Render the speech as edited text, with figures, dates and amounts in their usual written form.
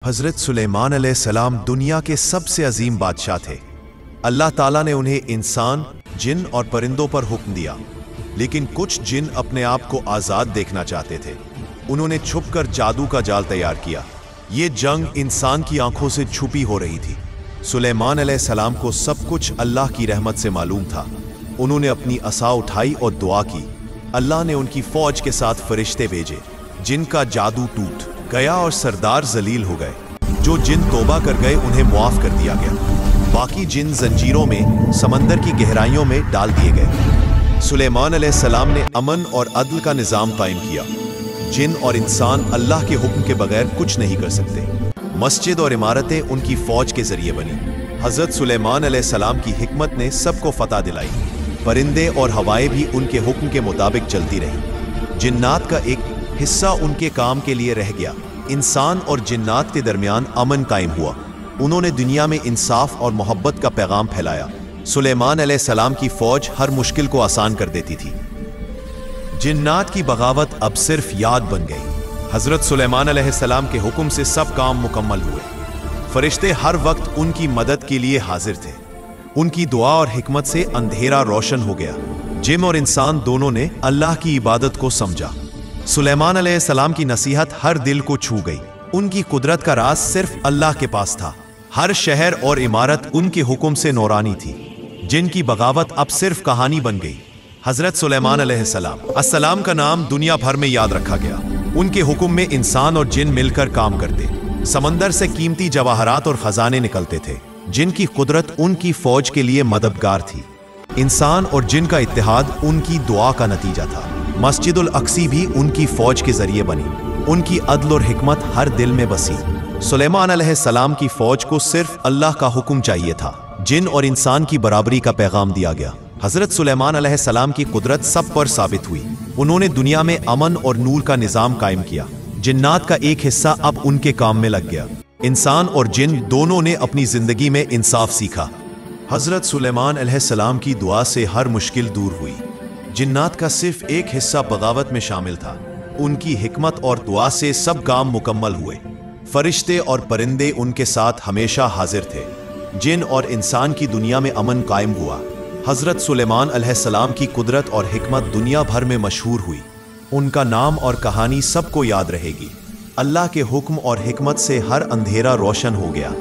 हज़रत सुलेमान अलैहिस्सलाम दुनिया के सबसे अजीम बादशाह थे। अल्लाह ताला ने उन्हें इंसान, जिन और परिंदों पर हुक्म दिया, लेकिन कुछ जिन अपने आप को आज़ाद देखना चाहते थे। उन्होंने छुपकर जादू का जाल तैयार किया। ये जंग इंसान की आंखों से छुपी हो रही थी। सुलेमान अलैहिस्सलाम को सब कुछ अल्लाह की रहमत से मालूम था। उन्होंने अपनी असा उठाई और दुआ की। अल्लाह ने उनकी फौज के साथ फरिश्ते भेजे, जिनका जादू टूट गया और सरदार जलील हो गए। जो जिन तौबा कर गए उन्हें मुआफ कर दिया गया। बाकी जिन जंजीरों में, समंदर की गहराइयों में डाल दिए गए। सुलेमान अलैहिस्सलाम ने अमन और अदल का निज़ाम कायम किया। जिन और इंसान अल्लाह के हुक्म के बगैर कुछ नहीं कर सकते। मस्जिद और इमारतें उनकी फौज के जरिए बनी। हज़रत सुलेमान अलैहिस्सलाम की हिकमत ने सबको फतह दिलाई। परिंदे और हवाएं भी उनके हुक्म के मुताबिक चलती रहीं। जिन्नात का एक हिस्सा उनके काम के लिए रह गया। इंसान और जिन्नात के दरमियान अमन कायम हुआ। उन्होंने दुनिया में इंसाफ और मोहब्बत का पैगाम फैलाया। सुलेमान अलैहिस्सलाम की फौज हर मुश्किल को आसान कर देती थी। जिन्नात की बगावत अब सिर्फ याद बन गई। हजरत सुलेमान अलैहिस्सलाम के हुक्म से सब काम मुकम्मल हुए। फरिश्ते हर वक्त उनकी मदद के लिए हाजिर थे। उनकी दुआ और हिकमत से अंधेरा रोशन हो गया। जिन और इंसान दोनों ने अल्लाह की इबादत को समझा। सुलेमान अलैहिस्सलाम की नसीहत हर दिल को छू गई। उनकी कुदरत का राज सिर्फ अल्लाह के पास था। हर शहर और इमारत उनके हुक्म से नौरानी थी। जिनकी बगावत अब सिर्फ कहानी बन गई। हजरत सुलेमान अलैहिस्सलाम अस्सलाम का नाम दुनिया भर में याद रखा गया। उनके हुक्म में इंसान और जिन मिलकर काम करते। समंदर से कीमती जवाहरात और खजाने निकलते थे। जिनकी कुदरत उनकी फौज के लिए मददगार थी। इंसान और जिन का इत्तेहाद उनकी दुआ का नतीजा था। मस्जिदुल अक्सी भी उनकी फौज के जरिए बनी। उनकी अदल और हिकमत हर दिल में बसी। सुलेमान अलैहिस्सलाम की फौज को सिर्फ अल्लाह का हुक्म चाहिए था। जिन और इंसान की बराबरी का पैगाम दिया गया। हजरत सुलेमान अलैहिस्सलाम की कुदरत सब पर साबित हुई। उन्होंने दुनिया में अमन और नूर का निजाम कायम किया। जिन्नात का एक हिस्सा अब उनके काम में लग गया। इंसान और जिन दोनों ने अपनी जिंदगी में इंसाफ सीखा। हजरत सुलेमान अलैहिस्सलाम की दुआ से हर मुश्किल दूर हुई। जिन्नात का सिर्फ एक हिस्सा बगावत में शामिल था। उनकी हिकमत और दुआ से सब काम मुकम्मल हुए। फरिश्ते और परिंदे उनके साथ हमेशा हाजिर थे। जिन और इंसान की दुनिया में अमन कायम हुआ। हजरत सुलेमान अलैहिस्सलाम की कुदरत और हिकमत दुनिया भर में मशहूर हुई। उनका नाम और कहानी सबको याद रहेगी। अल्लाह के हुक्म और हिकमत से हर अंधेरा रोशन हो गया।